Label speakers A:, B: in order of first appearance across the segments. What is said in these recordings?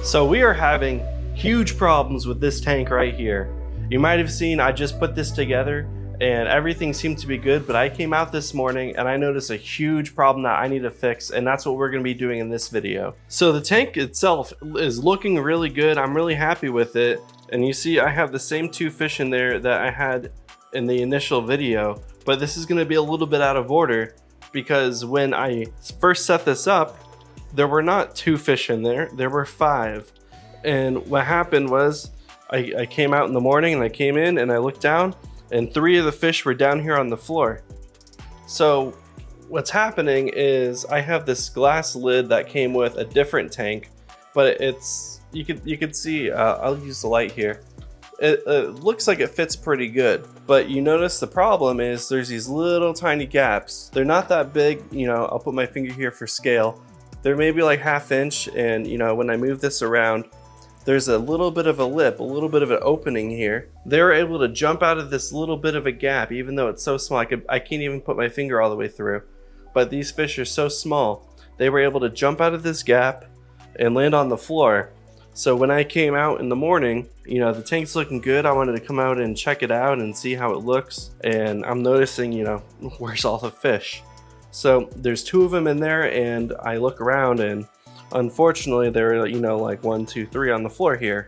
A: So we are having huge problems with this tank right here. You might have seen I just put this together and everything seemed to be good, but I came out this morning and I noticed a huge problem that I need to fix, and that's what we're going to be doing in this video. So the tank itself is looking really good. I'm really happy with it, and you see I have the same two fish in there that I had in the initial video, but this is going to be a little bit out of order because when I first set this up, there were not 2 fish in there, there were 5. And what happened was I came out in the morning and I came in and I looked down and 3 of the fish were down here on the floor. So what's happening is I have this glass lid that came with a different tank, but it's, you could see, I'll use the light here. It looks like it fits pretty good, but you notice the problem is there's these little tiny gaps. They're not that big, you know, I'll put my finger here for scale. They're maybe like 1/2 inch, and you know, when I move this around, there's a little bit of a lip, a little bit of an opening here. They were able to jump out of this little bit of a gap, even though it's so small. I can't even put my finger all the way through. But these fish are so small, they were able to jump out of this gap and land on the floor. So when I came out in the morning, you know, the tank's looking good. I wanted to come out and check it out and see how it looks. And I'm noticing, you know, where's all the fish? So there's 2 of them in there, and I look around and unfortunately there are, you know, like 1, 2, 3 on the floor here.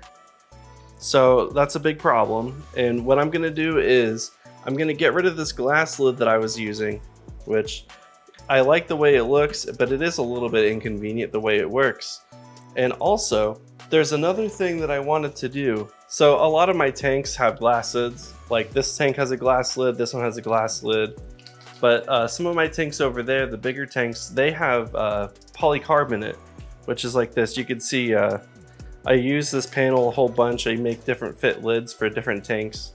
A: So that's a big problem, and what I'm gonna do is I'm gonna get rid of this glass lid that I was using, which I like the way it looks, but it is a little bit inconvenient the way it works. And also there's another thing that I wanted to do. So a lot of my tanks have glass lids, like this tank has a glass lid, this one has a glass lid. But some of my tanks over there, the bigger tanks, they have polycarbonate, which is like this. You can see I use this panel a whole bunch. I make different fit lids for different tanks.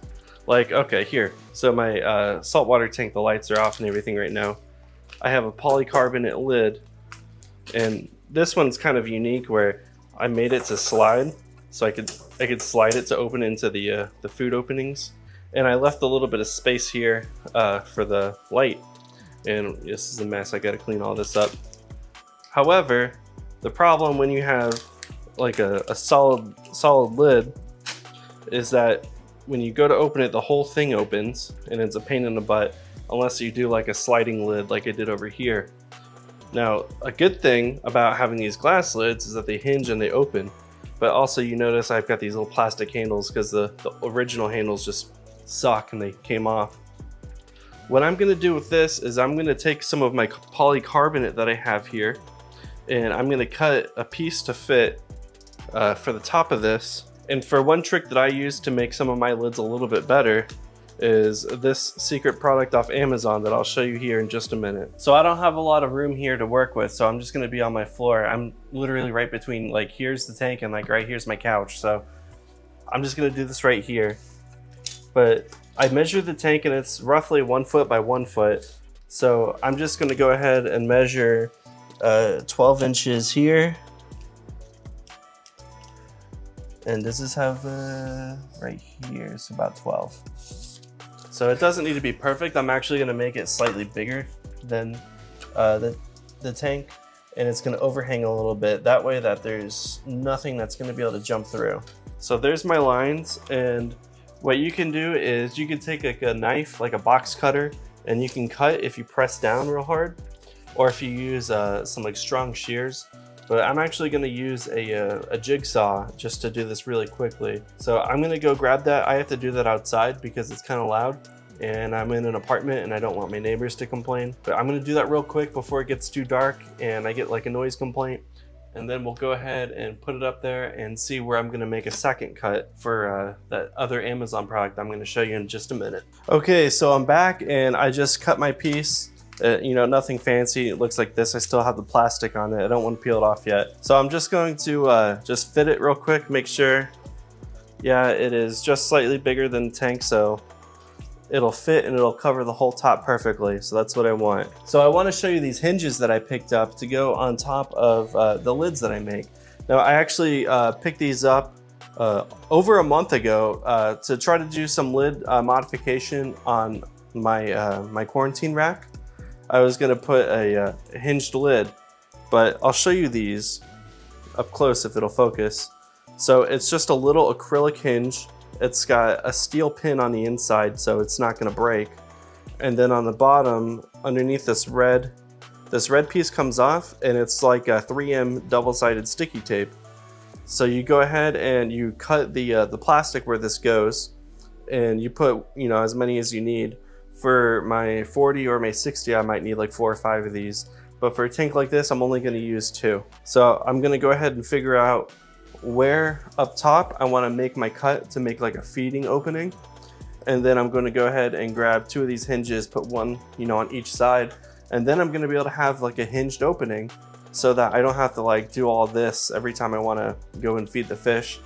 A: Like, okay, here. So my saltwater tank, the lights are off and everything right now. I have a polycarbonate lid, and this one's kind of unique where I made it to slide, so I could slide it to open into the food openings. And I left a little bit of space here for the light. And this is a mess, I gotta clean all this up. However, the problem when you have like a solid lid is that when you go to open it, the whole thing opens and it's a pain in the butt unless you do like a sliding lid like I did over here. Now, a good thing about having these glass lids is that they hinge and they open. But also you notice I've got these little plastic handles because the original handles just suck and they came off. What I'm gonna do with this is I'm gonna take some of my polycarbonate that I have here, and I'm gonna cut a piece to fit for the top of this. And for one trick that I use to make some of my lids a little bit better is this secret product off Amazon that I'll show you here in just a minute. So I don't have a lot of room here to work with, so I'm just gonna be on my floor. I'm literally right between, like, here's the tank and like right here's my couch. So I'm just gonna do this right here. But I measured the tank and it's roughly 1 foot by 1 foot. So I'm just gonna go ahead and measure 12 inches here. And this is how right here is about 12. So it doesn't need to be perfect. I'm actually gonna make it slightly bigger than the tank, and it's gonna overhang a little bit. That way that there's nothing that's gonna be able to jump through. So there's my lines, and what you can do is you can take like a knife, like a box cutter, and you can cut if you press down real hard, or if you use some like strong shears. But I'm actually gonna use a jigsaw just to do this really quickly. So I'm gonna go grab that. I have to do that outside because it's kind of loud, and I'm in an apartment and I don't want my neighbors to complain. But I'm gonna do that real quick before it gets too dark and I get like a noise complaint. And then we'll go ahead and put it up there and see where I'm gonna make a second cut for that other Amazon product I'm gonna show you in just a minute. Okay, so I'm back and I just cut my piece. You know, nothing fancy. It looks like this. I still have the plastic on it. I don't want to peel it off yet. So I'm just going to just fit it real quick, make sure. Yeah, it is just slightly bigger than the tank, so it'll fit and it'll cover the whole top perfectly. So that's what I want. So I want to show you these hinges that I picked up to go on top of the lids that I make. Now I actually picked these up over a month ago to try to do some lid modification on my quarantine rack. I was gonna put a hinged lid, but I'll show you these. up close if it'll focus. So it's just a little acrylic hinge. It's got a steel pin on the inside, so it's not gonna break. And then on the bottom, underneath this red piece comes off, and it's like a 3M double-sided sticky tape. So you go ahead and you cut the plastic where this goes, and you put, you know, as many as you need. For my 40 or my 60, I might need like 4 or 5 of these. But for a tank like this, I'm only gonna use 2. So I'm gonna go ahead and figure out where up top I wanna make my cut to make like a feeding opening. And then I'm gonna go ahead and grab 2 of these hinges, put one, you know, on each side. And then I'm gonna be able to have like a hinged opening so that I don't have to like do all this every time I wanna go and feed the fish.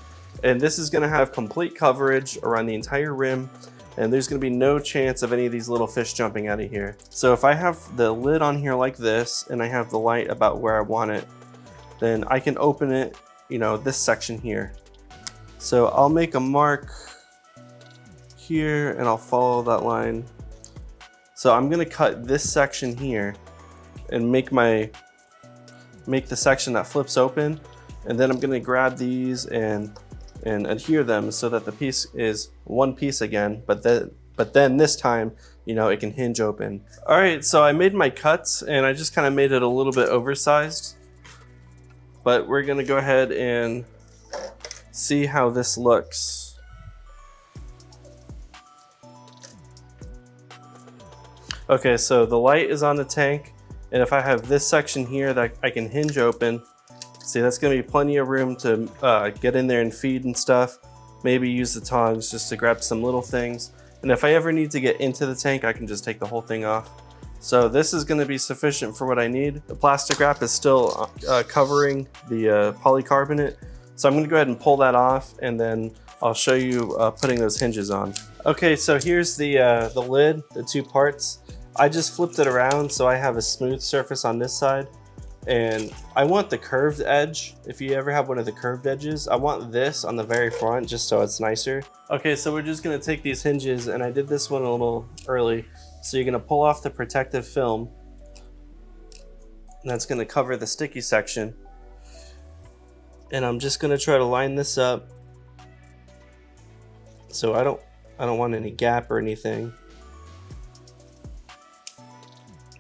A: And this is gonna have complete coverage around the entire rim, and there's gonna be no chance of any of these little fish jumping out of here. So if I have the lid on here like this, and I have the light about where I want it, then I can open it, you know, this section here. So I'll make a mark here and I'll follow that line. So I'm gonna cut this section here and make the section that flips open, and then I'm gonna grab these and adhere them so that the piece is one piece again, but then this time, you know, it can hinge open. All right, so I made my cuts and I just kind of made it a little bit oversized, but we're gonna go ahead and see how this looks. Okay, so the light is on the tank, and if I have this section here that I can hinge open, see, that's gonna be plenty of room to get in there and feed and stuff. Maybe use the tongs just to grab some little things. And if I ever need to get into the tank, I can just take the whole thing off. So this is gonna be sufficient for what I need. The plastic wrap is still covering the polycarbonate. So I'm gonna go ahead and pull that off, and then I'll show you putting those hinges on. Okay, so here's the lid, the 2 parts. I just flipped it around so I have a smooth surface on this side. And I want the curved edge. If you ever have one of the curved edges, I want this on the very front just so it's nicer. Okay, so we're just gonna take these hinges, and I did this one a little early. So you're gonna pull off the protective film, and that's gonna cover the sticky section. And I'm just gonna try to line this up so I don't want any gap or anything.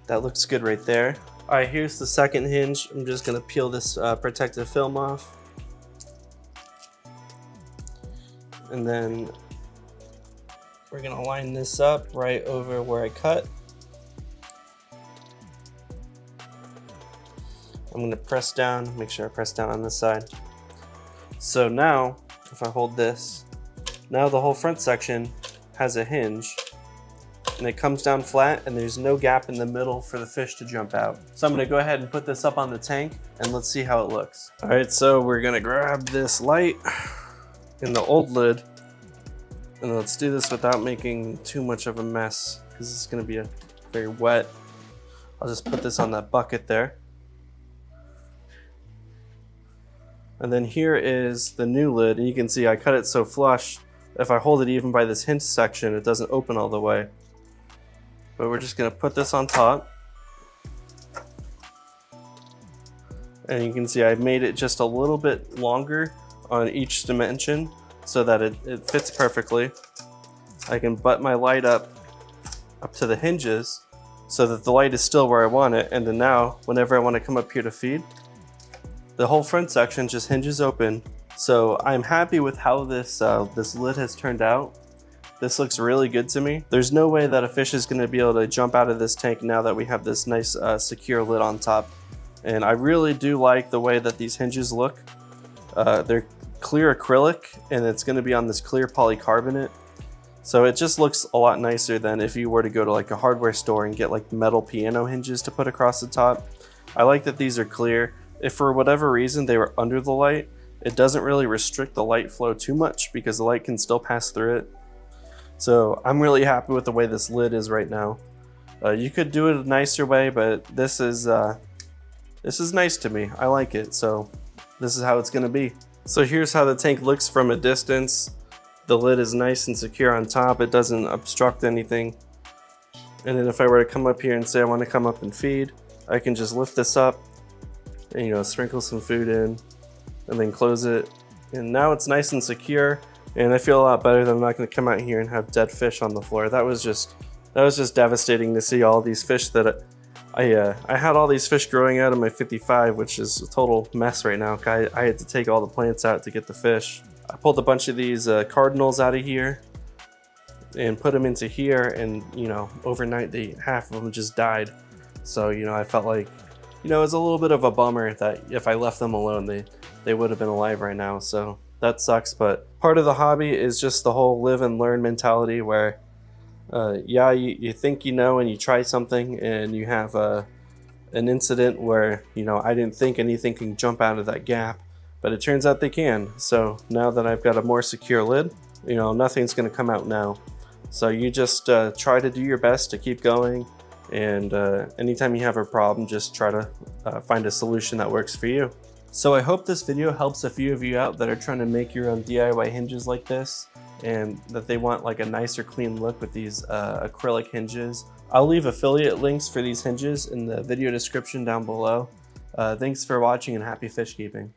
A: That looks good right there. All right, here's the second hinge. I'm just gonna peel this protective film off. And then we're gonna line this up right over where I cut. I'm gonna press down, make sure I press down on this side. So now, if I hold this, now the whole front section has a hinge, and it comes down flat, and there's no gap in the middle for the fish to jump out. So I'm gonna go ahead and put this up on the tank, and let's see how it looks. All right, so we're gonna grab this light in the old lid, and let's do this without making too much of a mess, because it's gonna be very wet. I'll just put this on that bucket there. And then here is the new lid, and you can see I cut it so flush, if I hold it even by this hinge section, it doesn't open all the way. But we're just gonna put this on top. And you can see I made it just a little bit longer on each dimension so that it fits perfectly. I can butt my light up to the hinges so that the light is still where I want it. And then now, whenever I wanna come up here to feed, the whole front section just hinges open. So I'm happy with how this lid has turned out. This looks really good to me. There's no way that a fish is gonna be able to jump out of this tank now that we have this nice secure lid on top. And I really do like the way that these hinges look. They're clear acrylic, and it's gonna be on this clear polycarbonate. So it just looks a lot nicer than if you were to go to like a hardware store and get like metal piano hinges to put across the top. I like that these are clear. If for whatever reason they were under the light, it doesn't really restrict the light flow too much because the light can still pass through it. So I'm really happy with the way this lid is right now. You could do it a nicer way, but this is nice to me. I like it, so this is how it's gonna be. So here's how the tank looks from a distance. The lid is nice and secure on top. It doesn't obstruct anything. And then if I were to come up here and say I want to come up and feed, I can just lift this up and, you know, sprinkle some food in. and then close it. And now it's nice and secure, and I feel a lot better that I'm not going to come out here and have dead fish on the floor. That was just devastating to see all these fish that I had all these fish growing out of my 55, which is a total mess right now. I had to take all the plants out to get the fish. I pulled a bunch of these cardinals out of here and put them into here, and you know, overnight half of them just died. So you know, I felt like, you know, it was a little bit of a bummer that if I left them alone, they would have been alive right now. So that sucks. But part of the hobby is just the whole live and learn mentality, where yeah, you think you know, and you try something and you have an incident where, you know, I didn't think anything can jump out of that gap, but it turns out they can. So now that I've got a more secure lid, you know, nothing's going to come out now. So you just try to do your best to keep going, and anytime you have a problem, just try to find a solution that works for you. So I hope this video helps a few of you out that are trying to make your own DIY hinges like this, and that they want like a nicer clean look with these acrylic hinges. I'll leave affiliate links for these hinges in the video description down below. Thanks for watching, and happy fish keeping.